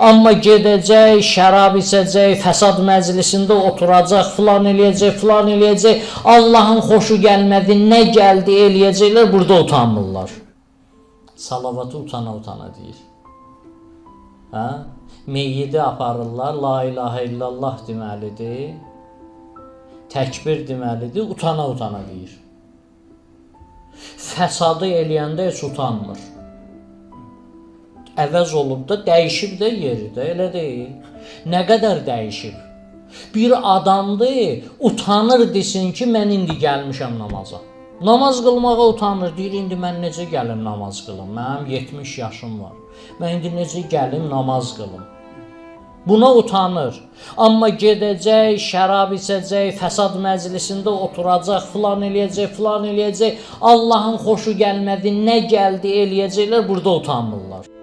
Amma gedəcək, şərab içəcək, fəsad məclisində oturacaq, filan eləyəcək, filan eləyəcək. Allahın xoşu gəlmədi, nə gəldi eləyəcəklər, burada utanmırlar. Salavatı utana deyir. Hə? Meyyidi aparırlar, la ilahə illallah deməlidir. Təkbir deməlidir, utana deyir. Fəsadı eləyəndə heç utanmır. Əvəz olub da, dəyişib də yeri də, elə deyil. Nə qədər dəyişib? Bir adamdır, utanır desin ki, mən indi gəlmişəm namaza. Namaz qılmağa utanır, deyir, indi mən necə gəlim namaz qılım? Mənim 70 yaşım var. Mən indi necə gəlim namaz qılım? Buna utanır. Amma gedəcək, şərab içəcək, fəsad məclisində oturacaq, filan eləyəcək, filan eləyəcək. Allahın xoşu gəlmədi, nə gəldi eləyəcəklər, burada utanmırlar.